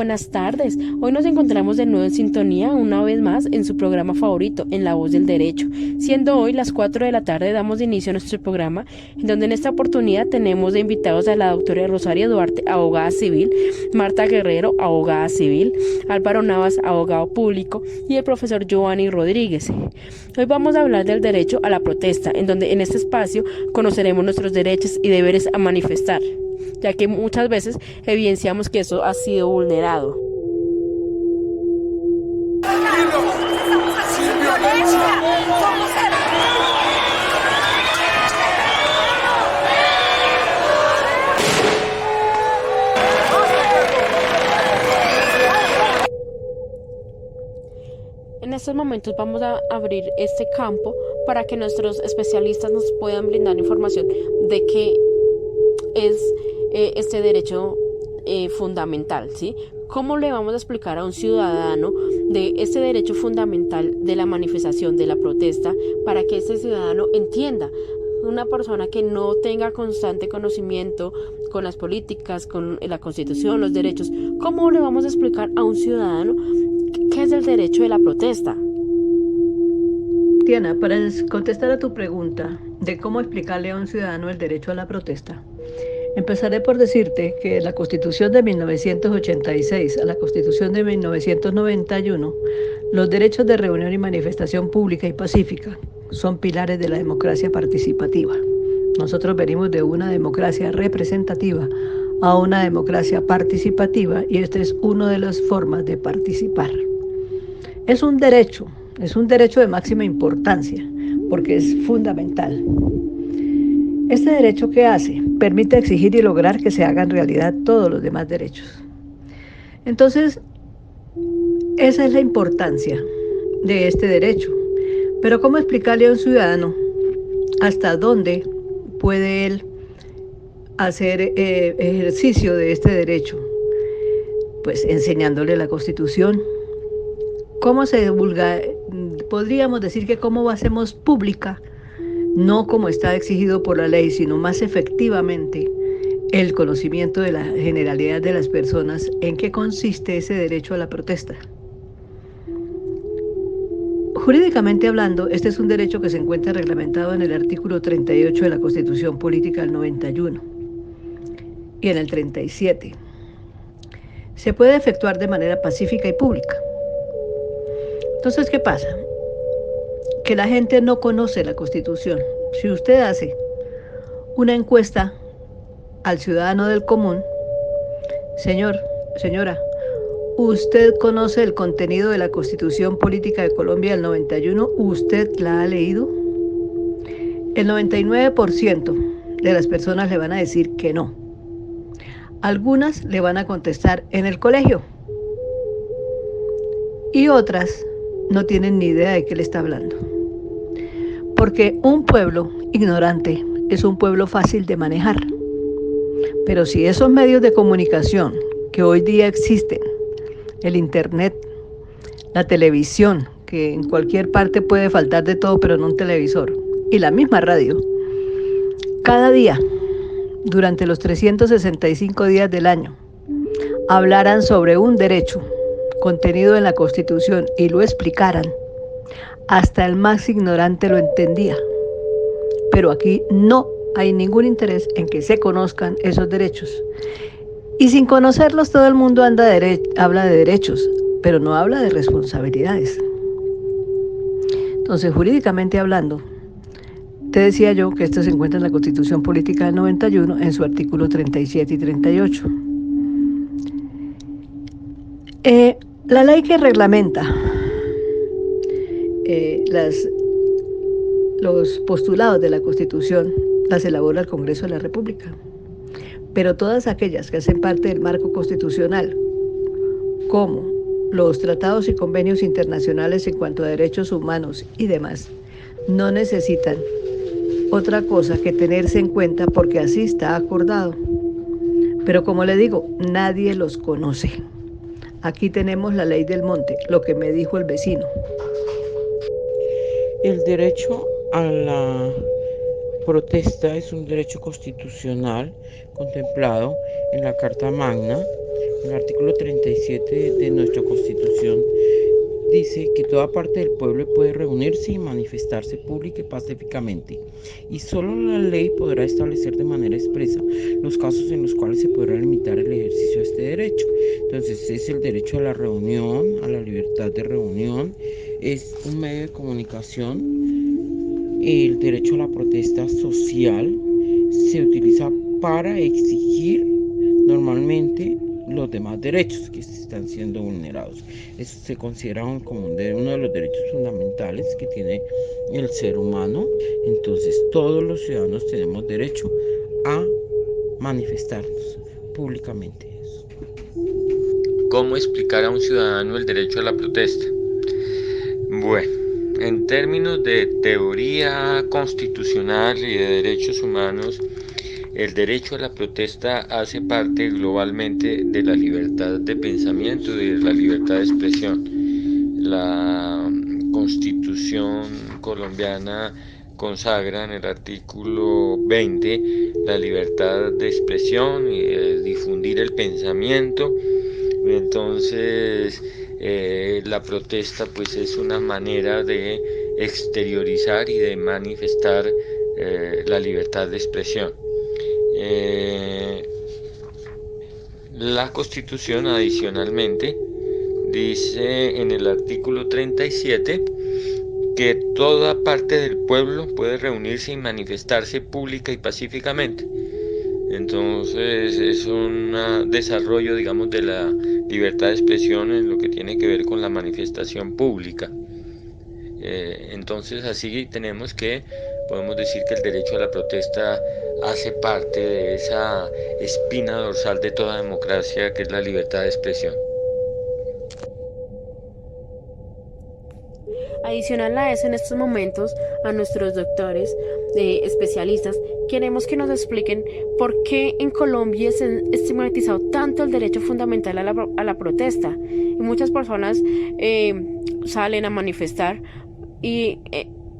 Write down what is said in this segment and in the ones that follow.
buenas tardes. Hoy nos encontramos de nuevo en sintonía, una vez más, en su programa favorito, en La Voz del Derecho. Siendo hoy las 4 de la tarde, damos inicio a nuestro programa, en donde en esta oportunidad tenemos de invitados a la doctora Rosario Duarte, abogada civil, Marta Guerrero, abogada civil, Álvaro Navas, abogado público, y el profesor Giovanni Rodríguez. Hoy vamos a hablar del derecho a la protesta, en donde en este espacio conoceremos nuestros derechos y deberes a manifestar, ya que muchas veces evidenciamos que eso ha sido vulnerado. En estos momentos vamos a abrir este campo para que nuestros especialistas nos puedan brindar información de qué es este derecho fundamental, ¿sí? ¿Cómo le vamos a explicar a un ciudadano de este derecho fundamental de la manifestación, de la protesta, para que ese ciudadano entienda? Una persona que no tenga constante conocimiento con las políticas, con la Constitución, los derechos, ¿cómo le vamos a explicar a un ciudadano qué es el derecho de la protesta? Diana, para contestar a tu pregunta de cómo explicarle a un ciudadano el derecho a la protesta, empezaré por decirte que la Constitución de 1986 a la Constitución de 1991, los derechos de reunión y manifestación pública y pacífica son pilares de la democracia participativa. Nosotros venimos de una democracia representativa a una democracia participativa y esta es una de las formas de participar. Es un derecho de máxima importancia porque es fundamental. Este derecho, ¿qué hace? Permite exigir y lograr que se hagan realidad todos los demás derechos. Entonces, esa es la importancia de este derecho. Pero ¿cómo explicarle a un ciudadano hasta dónde puede él hacer ejercicio de este derecho? Pues enseñándole la Constitución. ¿Cómo se divulga? Podríamos decir que cómo hacemos pública, no como está exigido por la ley, sino más efectivamente el conocimiento de la generalidad de las personas en qué consiste ese derecho a la protesta. Jurídicamente hablando, este es un derecho que se encuentra reglamentado en el artículo 38 de la Constitución Política del 91 y en el 37. Se puede efectuar de manera pacífica y pública. Entonces, ¿qué pasa? Que la gente no conoce la Constitución. Si usted hace una encuesta al ciudadano del común, señora, ¿usted conoce el contenido de la Constitución Política de Colombia del 91? ¿Usted la ha leído? El 99% de las personas le van a decir que no. Algunas le van a contestar en el colegio y otras no tienen ni idea de qué le está hablando. Porque un pueblo ignorante es un pueblo fácil de manejar. Pero si esos medios de comunicación que hoy día existen, el internet, la televisión, que en cualquier parte puede faltar de todo, pero no un televisor, y la misma radio, cada día, durante los 365 días del año, hablaran sobre un derecho contenido en la Constitución y lo explicaran, hasta el más ignorante lo entendía. Pero aquí no hay ningún interés en que se conozcan esos derechos. Y sin conocerlos todo el mundo habla de derechos, pero no habla de responsabilidades. Entonces, jurídicamente hablando, te decía yo que esto se encuentra en la Constitución Política del 91 en su artículo 37 y 38. La ley que reglamenta los postulados de la Constitución las elabora el Congreso de la República. Pero todas aquellas que hacen parte del marco constitucional, como los tratados y convenios internacionales en cuanto a derechos humanos y demás, no necesitan otra cosa que tenerse en cuenta porque así está acordado. Pero como le digo, nadie los conoce. Aquí tenemos la ley del monte, lo que me dijo el vecino. El derecho a la protesta es un derecho constitucional contemplado en la Carta Magna El artículo 37 de nuestra Constitución dice que toda parte del pueblo puede reunirse y manifestarse pública y pacíficamente, y solo la ley podrá establecer de manera expresa los casos en los cuales se podrá limitar el ejercicio de este derecho. Entonces es el derecho a la reunión, a la libertad de reunión, es un medio de comunicación. El derecho a la protesta social se utiliza para exigir normalmente los demás derechos que están siendo vulnerados. Eso se considera como uno de los derechos fundamentales que tiene el ser humano. Entonces todos los ciudadanos tenemos derecho a manifestarnos públicamente. ¿Cómo explicar a un ciudadano el derecho a la protesta? Bueno, en términos de teoría constitucional y de derechos humanos, el derecho a la protesta hace parte globalmente de la libertad de pensamiento y de la libertad de expresión. La Constitución colombiana consagra en el artículo 20 la libertad de expresión y de difundir el pensamiento. Entonces, la protesta pues es una manera de exteriorizar y de manifestar la libertad de expresión. La Constitución adicionalmente dice en el artículo 37 que toda parte del pueblo puede reunirse y manifestarse pública y pacíficamente. Entonces es un desarrollo, digamos, de la libertad de expresión en lo que tiene que ver con la manifestación pública. Entonces así podemos decir que el derecho a la protesta hace parte de esa espina dorsal de toda democracia, que es la libertad de expresión. Adicional a eso, en estos momentos, a nuestros doctores, especialistas, queremos que nos expliquen por qué en Colombia se ha estigmatizado tanto el derecho fundamental a la protesta. Y muchas personas salen a manifestar y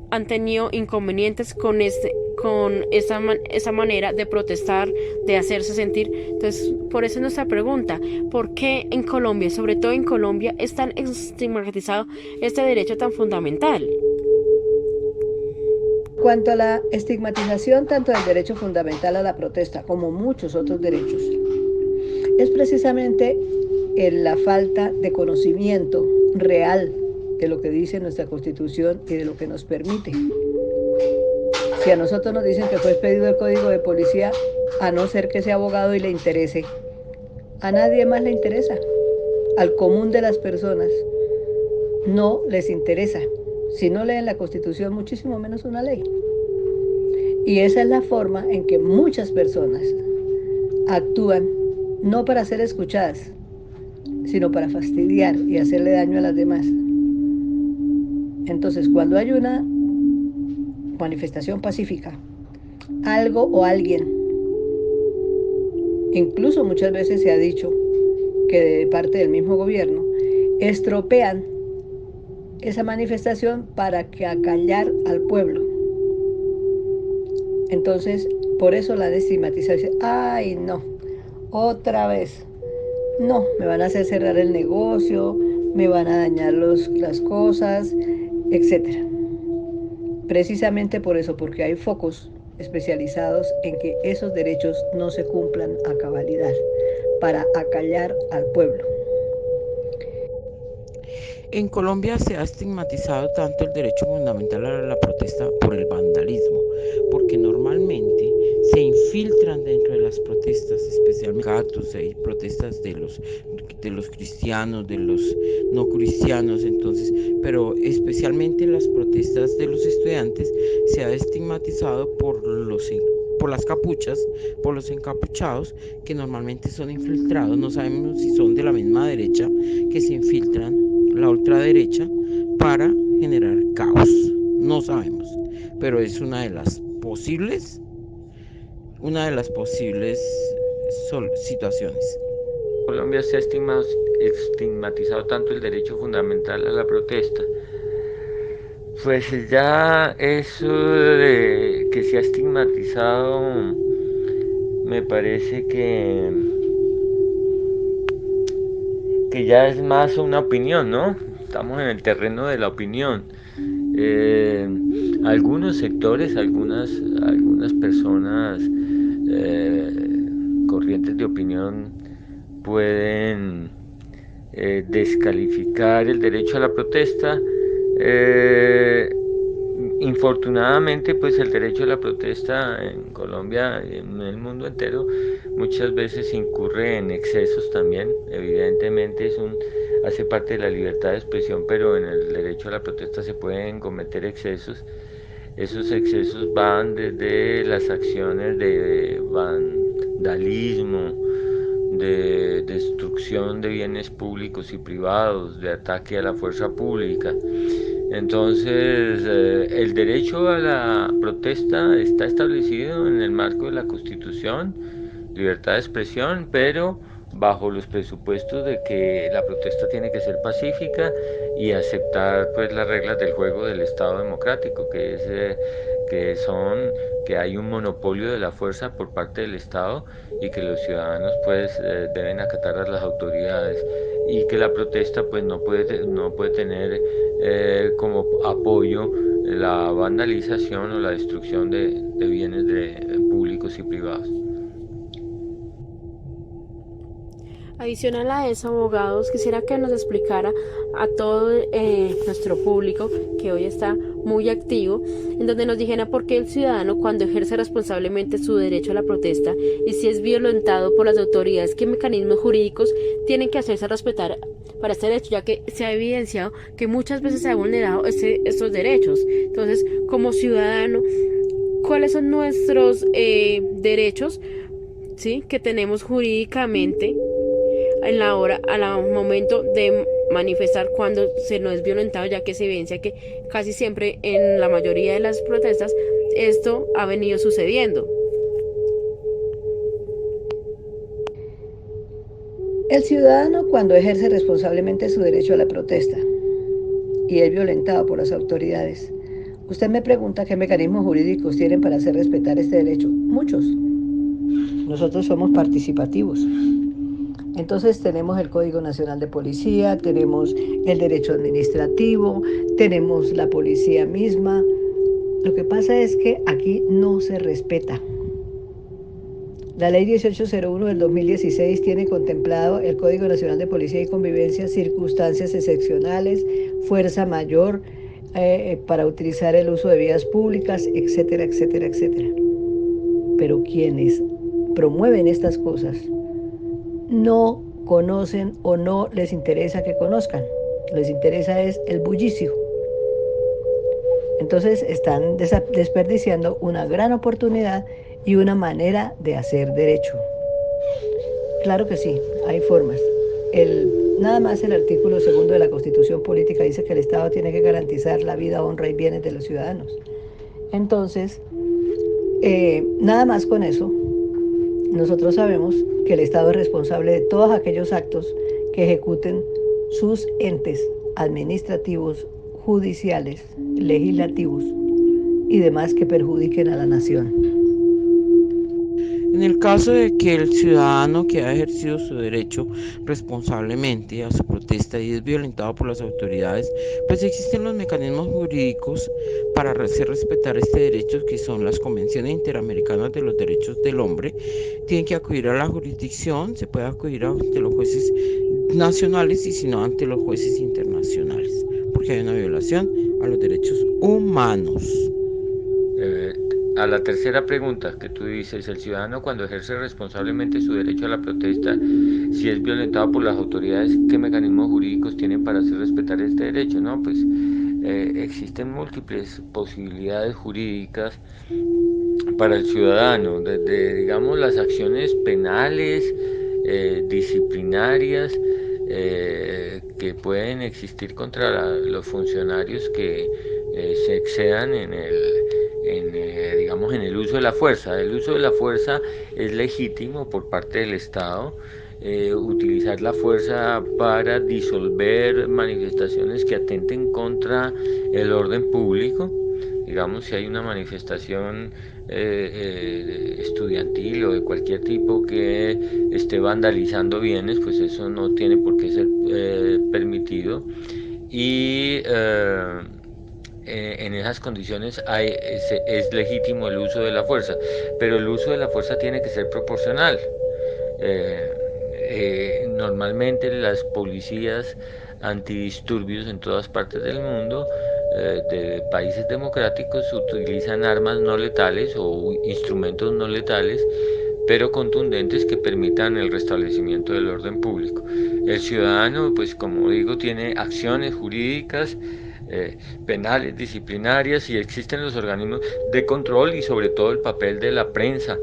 han tenido inconvenientes con esa manera de protestar, de hacerse sentir. Entonces, por eso es nuestra pregunta: ¿por qué en Colombia, sobre todo en Colombia, es tan estigmatizado este derecho tan fundamental? Cuanto a la estigmatización tanto del derecho fundamental a la protesta como muchos otros derechos, es precisamente en la falta de conocimiento real de lo que dice nuestra Constitución y de lo que nos permite. Si a nosotros nos dicen que fue expedido el Código de Policía, a no ser que sea abogado y le interese, a nadie más le interesa. Al común de las personas no les interesa. Si no leen la Constitución, muchísimo menos una ley. Y esa es la forma en que muchas personas actúan, no para ser escuchadas, sino para fastidiar y hacerle daño a las demás. Entonces, cuando hay una manifestación pacífica, algo o alguien, incluso muchas veces se ha dicho que de parte del mismo gobierno, estropean esa manifestación para que acallar al pueblo. Entonces, por eso la estigmatización. Ay, no, otra vez. No, me van a hacer cerrar el negocio, me van a dañar las cosas, etc. Precisamente por eso, porque hay focos especializados en que esos derechos no se cumplan a cabalidad, para acallar al pueblo. En Colombia se ha estigmatizado tanto el derecho fundamental a la protesta por el vandalismo, porque normalmente se infiltran dentro de las protestas, especialmente actos, hay protestas de los cristianos, de los no cristianos, entonces, pero especialmente las protestas de los estudiantes se ha estigmatizado por las capuchas, por los encapuchados, que normalmente son infiltrados. No sabemos si son de la misma derecha que se infiltran, la ultraderecha, para generar caos. No sabemos, pero es una de las posibles situaciones. Colombia se ha estigmatizado tanto el derecho fundamental a la protesta. Pues ya eso de que se ha estigmatizado, me parece que que ya es más una opinión, ¿no? Estamos en el terreno de la opinión. Algunos sectores, algunas personas, corrientes de opinión pueden descalificar el derecho a la protesta. Infortunadamente, pues el derecho a la protesta en Colombia y en el mundo entero muchas veces incurre en excesos también. Evidentemente hace parte de la libertad de expresión, pero en el derecho a la protesta se pueden cometer excesos. Esos excesos van desde las acciones de vandalismo, de destrucción de bienes públicos y privados, de ataque a la fuerza pública. Entonces, el derecho a la protesta está establecido en el marco de la Constitución, libertad de expresión, pero bajo los presupuestos de que la protesta tiene que ser pacífica y aceptar pues las reglas del juego del Estado democrático, que hay un monopolio de la fuerza por parte del Estado y que los ciudadanos pues deben acatar a las autoridades, y que la protesta pues no puede tener como apoyo la vandalización o la destrucción de bienes públicos y privados. Adicional a eso, abogados, quisiera que nos explicara a todo nuestro público que hoy está muy activo, en donde nos dijera por qué el ciudadano, cuando ejerce responsablemente su derecho a la protesta y si es violentado por las autoridades, qué mecanismos jurídicos tienen que hacerse respetar para este derecho, ya que se ha evidenciado que muchas veces se ha vulnerado estos derechos. Entonces, como ciudadano, ¿cuáles son nuestros derechos, ¿sí?, que tenemos jurídicamente al momento de manifestar cuando se nos es violentado, ya que se evidencia que casi siempre en la mayoría de las protestas esto ha venido sucediendo? El ciudadano, cuando ejerce responsablemente su derecho a la protesta y es violentado por las autoridades, usted me pregunta qué mecanismos jurídicos tienen para hacer respetar este derecho. Muchos. Nosotros somos participativos. Entonces tenemos el Código Nacional de Policía, tenemos el derecho administrativo, tenemos la policía misma. Lo que pasa es que aquí no se respeta. La Ley 1801 del 2016 tiene contemplado el Código Nacional de Policía y Convivencia, circunstancias excepcionales, fuerza mayor para utilizar el uso de vías públicas, etcétera, etcétera, etcétera. Pero quienes promueven estas cosas no conocen o no les interesa que conozcan. Les interesa es el bullicio. Entonces están desperdiciando una gran oportunidad y una manera de hacer derecho. Claro que sí, hay formas. Nada más el artículo 2 de la Constitución Política dice que el Estado tiene que garantizar la vida, honra y bienes de los ciudadanos. Entonces, nada más con eso, nosotros sabemos que el Estado es responsable de todos aquellos actos que ejecuten sus entes administrativos, judiciales, legislativos y demás que perjudiquen a la nación. En el caso de que el ciudadano que ha ejercido su derecho responsablemente a su protesta y es violentado por las autoridades, pues existen los mecanismos jurídicos para hacer respetar este derecho, que son las Convenciones Interamericanas de los Derechos del Hombre. Tienen que acudir a la jurisdicción, se puede acudir ante los jueces nacionales y si no ante los jueces internacionales, porque hay una violación a los derechos humanos. A la tercera pregunta que tú dices, el ciudadano cuando ejerce responsablemente su derecho a la protesta, si es violentado por las autoridades, ¿qué mecanismos jurídicos tienen para hacer respetar este derecho? No, pues existen múltiples posibilidades jurídicas para el ciudadano, desde, digamos, las acciones penales, disciplinarias, que pueden existir contra los funcionarios que se excedan en el uso de la fuerza. El uso de la fuerza es legítimo por parte del Estado. Utilizar la fuerza para disolver manifestaciones que atenten contra el orden público Digamos, si hay una manifestación estudiantil o de cualquier tipo que esté vandalizando bienes, pues eso no tiene por qué ser permitido. Y en esas condiciones es legítimo el uso de la fuerza, pero el uso de la fuerza tiene que ser proporcional. Normalmente las policías antidisturbios en todas partes del mundo de países democráticos utilizan armas no letales o instrumentos no letales, pero contundentes, que permitan el restablecimiento del orden público. El ciudadano, pues como digo, tiene acciones jurídicas, penales, disciplinarias, y existen los organismos de control y sobre todo el papel de la prensa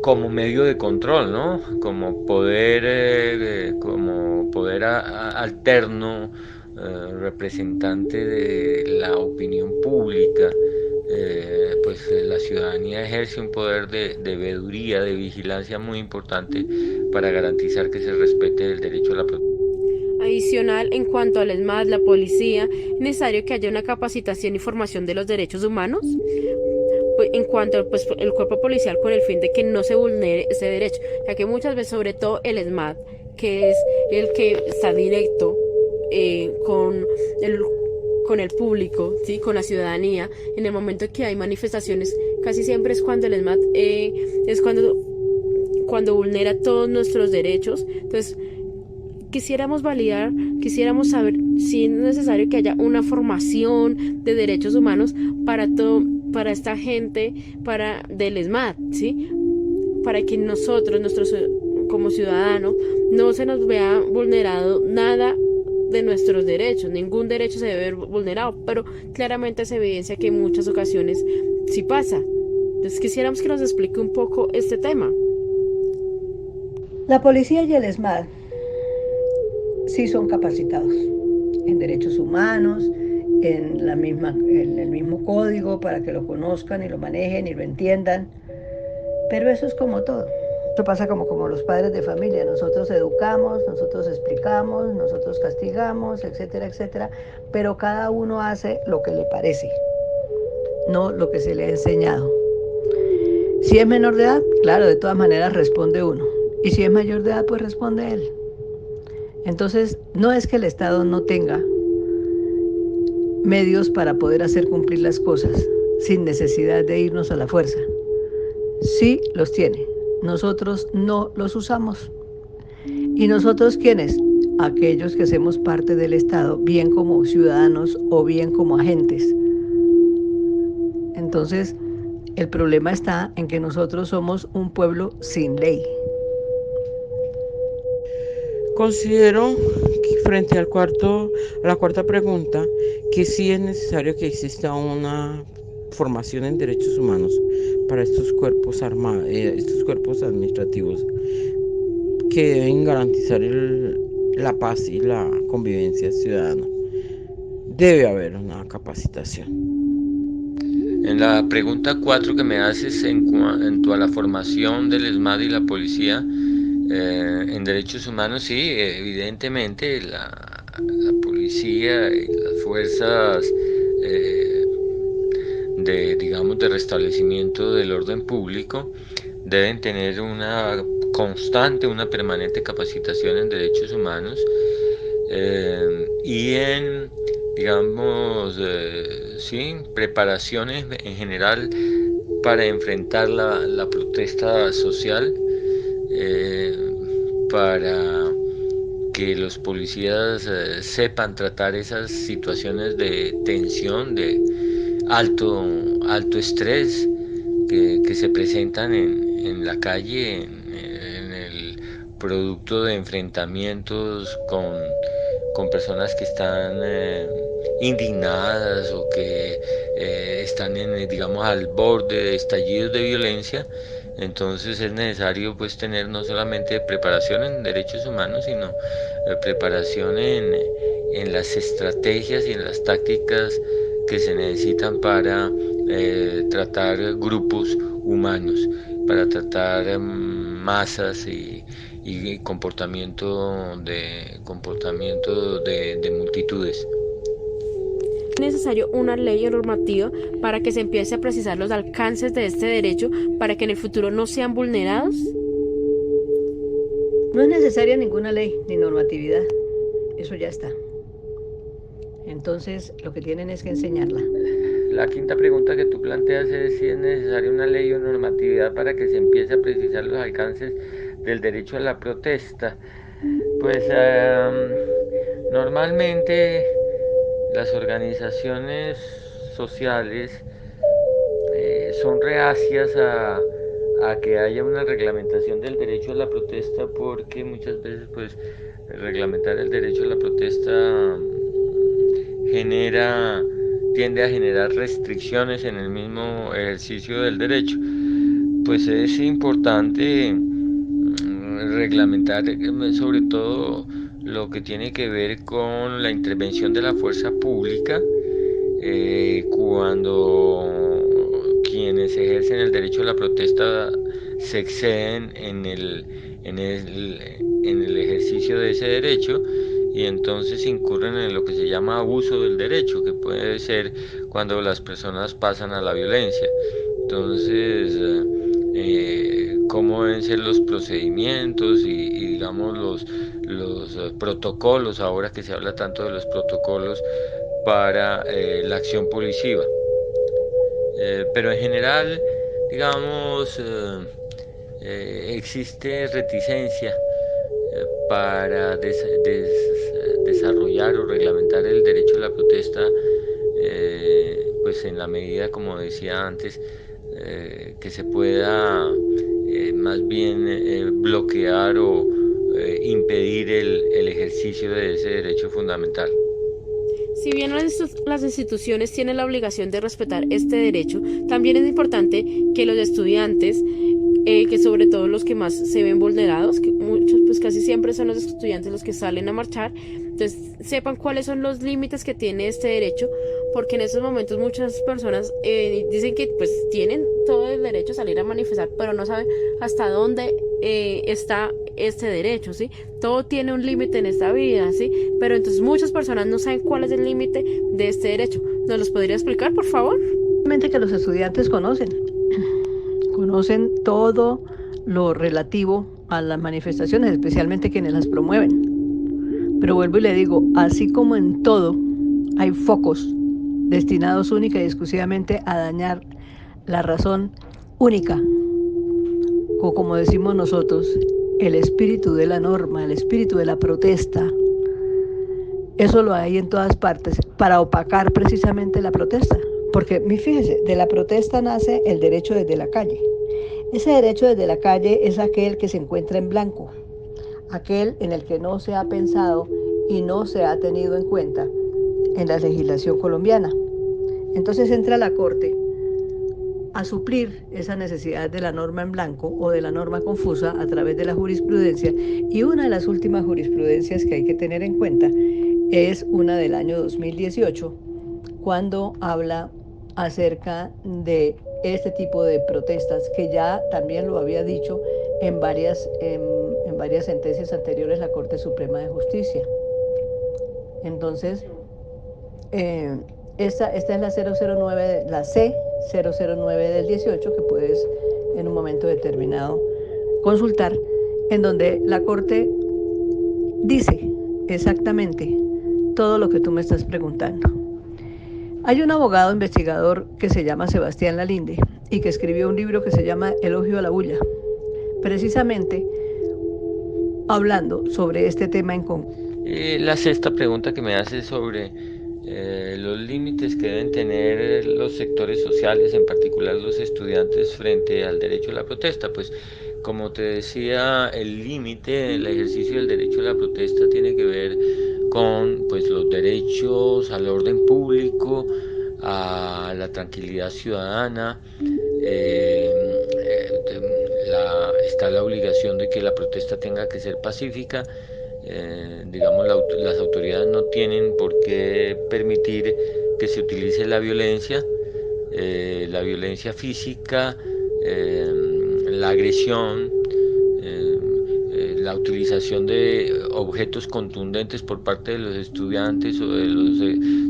como medio de control, ¿no? Como poder alterno, representante de la opinión pública. Pues la ciudadanía ejerce un poder de veeduría, de vigilancia muy importante para garantizar que se respete el derecho a la protección. Adicional, en cuanto al ESMAD, la policía, es necesario que haya una capacitación y formación de los derechos humanos en cuanto el cuerpo policial, con el fin de que no se vulnere ese derecho, ya que muchas veces, sobre todo el ESMAD, que es el que está directo con el público, ¿sí? Con la ciudadanía, en el momento que hay manifestaciones, casi siempre es cuando el ESMAD es cuando vulnera todos nuestros derechos. Entonces, quisiéramos saber si es necesario que haya una formación de derechos humanos para esta gente, del ESMAD, ¿sí? Para que nosotros como ciudadanos, no se nos vea vulnerado nada de nuestros derechos, ningún derecho se debe ver vulnerado, pero claramente se evidencia que en muchas ocasiones sí pasa. Entonces quisiéramos que nos explique un poco este tema. La policía y el ESMAD sí son capacitados en derechos humanos, en el mismo código para que lo conozcan y lo manejen y lo entiendan, pero eso es como todo. Esto pasa como los padres de familia: nosotros educamos, nosotros explicamos, nosotros castigamos, etcétera, etcétera, pero cada uno hace lo que le parece, no lo que se le ha enseñado. Si es menor de edad, claro, de todas maneras responde uno, y si es mayor de edad, pues responde él. Entonces, no es que el Estado no tenga medios para poder hacer cumplir las cosas sin necesidad de irnos a la fuerza. Sí los tiene. Nosotros no los usamos. ¿Y nosotros quiénes? Aquellos que hacemos parte del Estado, bien como ciudadanos o bien como agentes. Entonces, el problema está en que nosotros somos un pueblo sin ley. Considero que frente a la cuarta pregunta, que sí es necesario que exista una formación en derechos humanos para estos cuerpos administrativos que deben garantizar la paz y la convivencia ciudadana. Debe haber una capacitación. En la pregunta 4 que me haces en cuanto a la formación del ESMAD y la policía en derechos humanos, sí, evidentemente la policía y las fuerzas de restablecimiento del orden público deben tener una constante, una permanente capacitación en derechos humanos y en, digamos, preparaciones en general para enfrentar la protesta social, para que los policías sepan tratar esas situaciones de tensión, de alto estrés que se presentan en la calle, en el producto de enfrentamientos con personas que están indignadas o que están digamos al borde de estallidos de violencia. Entonces es necesario pues tener no solamente preparación en derechos humanos, sino preparación en las estrategias y en las tácticas que se necesitan para tratar grupos humanos, para tratar masas y comportamiento de multitudes. ¿Es necesario una ley o normativa para que se empiece a precisar los alcances de este derecho para que en el futuro no sean vulnerados? No es necesaria ninguna ley ni normatividad, eso ya está. Entonces, lo que tienen es que enseñarla. La quinta pregunta que tú planteas es si es necesaria una ley o normatividad para que se empiece a precisar los alcances del derecho a la protesta. Pues normalmente las organizaciones sociales son reacias a que haya una reglamentación del derecho a la protesta, porque muchas veces pues reglamentar el derecho a la protesta tiende a generar restricciones en el mismo ejercicio del derecho. Pues es importante reglamentar sobre todo lo que tiene que ver con la intervención de la fuerza pública cuando quienes ejercen el derecho a la protesta se exceden en el ejercicio de ese derecho, y entonces incurren en lo que se llama abuso del derecho, que puede ser cuando las personas pasan a la violencia. Entonces, cómo deben ser los procedimientos y digamos los protocolos, ahora que se habla tanto de los protocolos para la acción policiva. Pero en general, digamos, existe reticencia para desarrollar o reglamentar el derecho a la protesta, pues en la medida, como decía antes, que se pueda más bien bloquear o impedir el ejercicio de ese derecho fundamental. Si bien las instituciones tienen la obligación de respetar este derecho, también es importante que los estudiantes, que sobre todo los que más se ven vulnerados, que muchos, pues casi siempre son los estudiantes los que salen a marchar, entonces sepan cuáles son los límites que tiene este derecho, porque en estos momentos muchas personas dicen que pues tienen todo el derecho a salir a manifestar, pero no saben hasta dónde está este derecho, ¿sí? Todo tiene un límite en esta vida, ¿sí? Pero entonces muchas personas no saben cuál es el límite de este derecho. ¿Nos los podría explicar, por favor? Obviamente que los estudiantes conocen todo lo relativo a las manifestaciones, especialmente quienes las promueven. Pero vuelvo y le digo, así como en todo, hay focos destinados única y exclusivamente a dañar la razón única, o como decimos nosotros, el espíritu de la norma, el espíritu de la protesta. Eso lo hay en todas partes para opacar precisamente la protesta. Porque, fíjese, de la protesta nace el derecho desde la calle. Ese derecho desde la calle es aquel que se encuentra en blanco, aquel en el que no se ha pensado y no se ha tenido en cuenta en la legislación colombiana. Entonces entra la Corte a suplir esa necesidad de la norma en blanco o de la norma confusa a través de la jurisprudencia, y una de las últimas jurisprudencias que hay que tener en cuenta es una del año 2018, cuando habla acerca de este tipo de protestas, que ya también lo había dicho en varias sentencias anteriores la Corte Suprema de Justicia. Entonces, esta es la 009, la C009 del 18, que puedes en un momento determinado consultar, en donde la Corte dice exactamente todo lo que tú me estás preguntando. Hay un abogado investigador que se llama Sebastián Lalinde y que escribió un libro que se llama Elogio a la bulla, precisamente hablando sobre este tema en concreto. La sexta pregunta que me hace sobre los límites que deben tener los sectores sociales, en particular los estudiantes, frente al derecho a la protesta. Pues como te decía, el límite del ejercicio del derecho a la protesta tiene que ver con pues los derechos al orden público, a la tranquilidad ciudadana. Está la obligación de que la protesta tenga que ser pacífica. Digamos, las autoridades no tienen por qué permitir que se utilice la violencia física, la agresión, la utilización de objetos contundentes por parte de los estudiantes o de los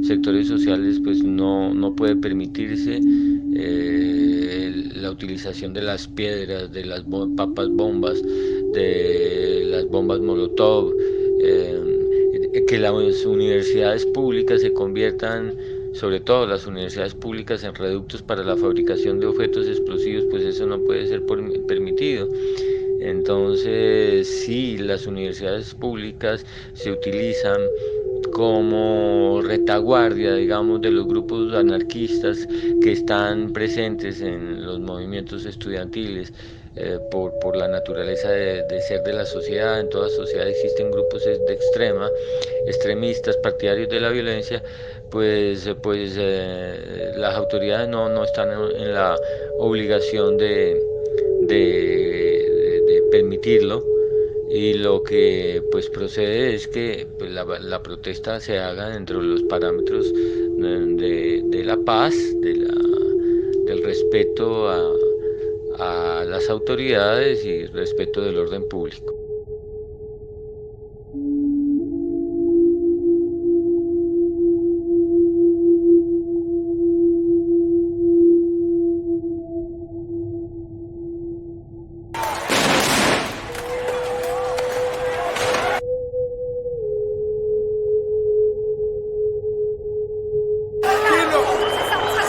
sectores sociales, pues no puede permitirse. La utilización de las piedras, de las papas bombas, de las bombas Molotov, que las universidades públicas se conviertan, sobre todo las universidades públicas, en reductos para la fabricación de objetos explosivos, pues eso no puede ser permitido. Entonces, sí, las universidades públicas se utilizan como retaguardia, digamos, de los grupos anarquistas que están presentes en los movimientos estudiantiles. Por la naturaleza de ser de la sociedad. En toda sociedad existen grupos extremistas, partidarios de la violencia, pues las autoridades no están en la obligación de permitirlo, y lo que pues procede es que pues, la protesta se haga dentro de los parámetros de la paz, del respeto a las autoridades y respeto del orden público.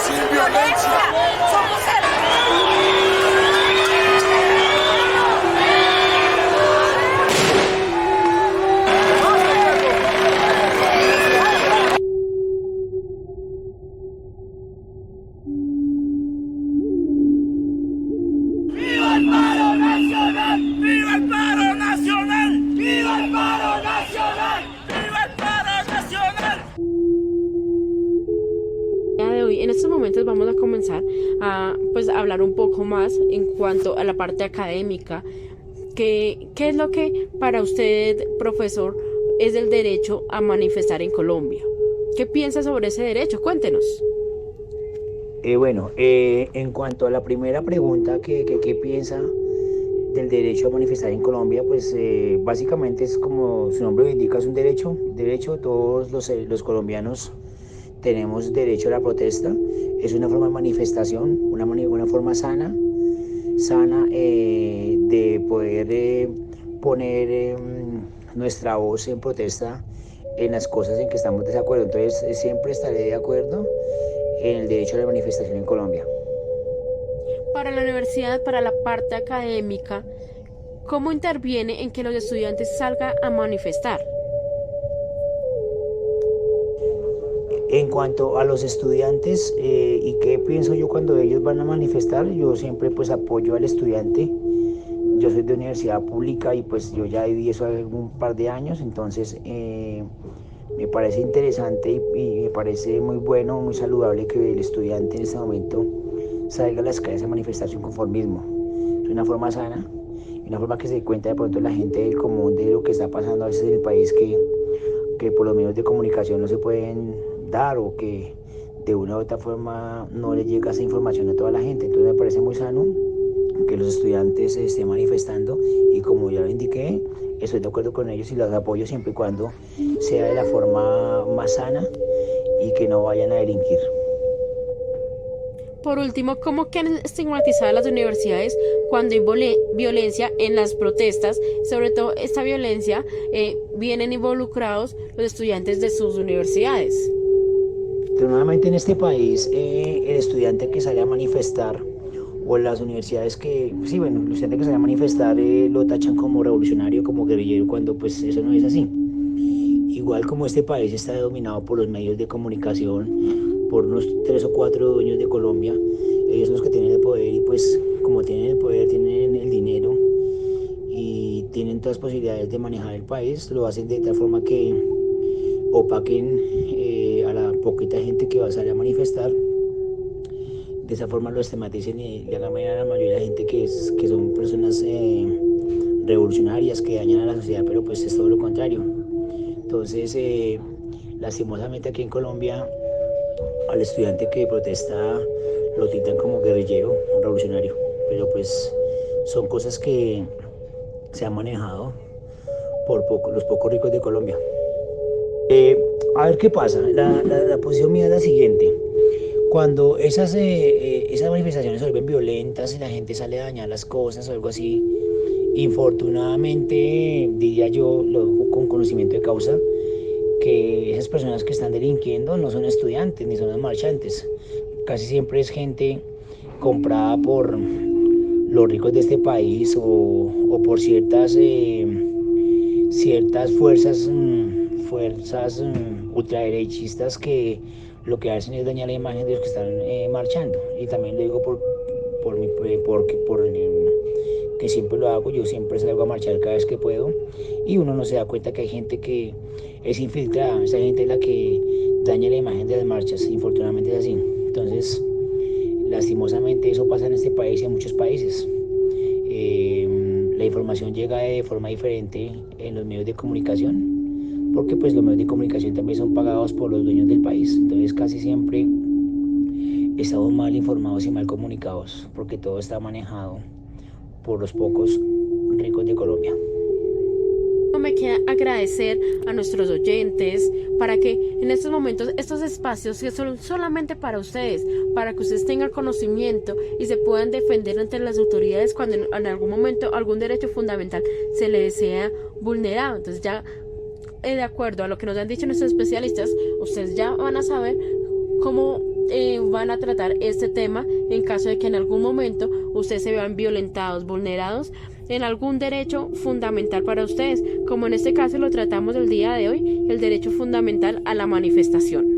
Sin violencia. ¡Viva el paro nacional! ¡Viva el paro nacional! ¡Viva el paro nacional! ¡Viva el paro nacional! De hoy, en estos momentos vamos a comenzar a hablar un poco más en cuanto a la parte académica. ¿Qué es lo que para usted, profesor, es el derecho a manifestar en Colombia? ¿Qué piensa sobre ese derecho? Cuéntenos. En cuanto a la primera pregunta, ¿qué piensa del derecho a manifestar en Colombia? Pues básicamente es como su nombre lo indica, es un derecho. Todos los colombianos tenemos derecho a la protesta. Es una forma de manifestación, una forma sana de poder poner nuestra voz en protesta en las cosas en que estamos de desacuerdo. Entonces siempre estaré de acuerdo en el derecho a la manifestación en Colombia. Para la universidad, para la parte académica, ¿cómo interviene en que los estudiantes salgan a manifestar? En cuanto a los estudiantes y qué pienso yo cuando ellos van a manifestar, yo siempre pues apoyo al estudiante. Yo soy de universidad pública y pues yo ya viví eso hace un par de años, entonces me parece interesante y me parece muy bueno, muy saludable que el estudiante en este momento salga a las calles a manifestar su inconformismo. Es una forma sana, una forma que se dé cuenta de pronto la gente del común de lo que está pasando a veces en el país, que por los medios de comunicación no se pueden dar o que de una u otra forma no le llega esa información a toda la gente. Entonces me parece muy sano que los estudiantes se estén manifestando y como ya lo indiqué, estoy de acuerdo con ellos y los apoyo siempre y cuando sea de la forma más sana y que no vayan a delinquir. Por último, ¿cómo quedan estigmatizadas las universidades cuando hay violencia en las protestas? Sobre todo esta violencia vienen involucrados los estudiantes de sus universidades. Nuevamente en este país el estudiante que sale a manifestar o las universidades el estudiante que sale a manifestar lo tachan como revolucionario, como guerrillero, cuando pues eso no es así. Igual como este país está dominado por los medios de comunicación, por unos 3 o 4 dueños de Colombia, ellos son los que tienen el poder y pues como tienen el poder, tienen el dinero y tienen todas las posibilidades de manejar el país, lo hacen de tal forma que opaquen a la poquita gente que va a salir a manifestar. De esa forma lo estigmaticen y le hagan a la mayoría de la gente que son personas revolucionarias que dañan a la sociedad, pero pues es todo lo contrario. Entonces, lastimosamente aquí en Colombia, al estudiante que protesta lo tintan como guerrillero, un revolucionario, pero pues son cosas que se han manejado los pocos ricos de Colombia. A ver qué pasa. La posición mía es la siguiente. Cuando esas manifestaciones se vuelven violentas y la gente sale a dañar las cosas o algo así, infortunadamente, diría yo, con conocimiento de causa, que esas personas que están delinquiendo no son estudiantes ni son marchantes. Casi siempre es gente comprada por los ricos de este país o por ciertas fuerzas ultraderechistas que lo que hacen es dañar la imagen de los que están marchando. Y también lo digo que siempre lo hago, yo siempre salgo a marchar cada vez que puedo y uno no se da cuenta que hay gente que es infiltrada, esa gente es la que daña la imagen de las marchas, infortunadamente es así. Entonces, lastimosamente eso pasa en este país y en muchos países. La información llega de forma diferente en los medios de comunicación, porque pues los medios de comunicación también son pagados por los dueños del país, entonces casi siempre estamos mal informados y mal comunicados, porque todo está manejado por los pocos ricos de Colombia. Me queda agradecer a nuestros oyentes para que en estos momentos estos espacios que son solamente para ustedes, para que ustedes tengan conocimiento y se puedan defender ante las autoridades cuando en algún momento algún derecho fundamental se les sea vulnerado. Entonces ya de acuerdo a lo que nos han dicho nuestros especialistas, ustedes ya van a saber cómo van a tratar este tema en caso de que en algún momento ustedes se vean violentados, vulnerados en algún derecho fundamental para ustedes, como en este caso lo tratamos el día de hoy, el derecho fundamental a la manifestación.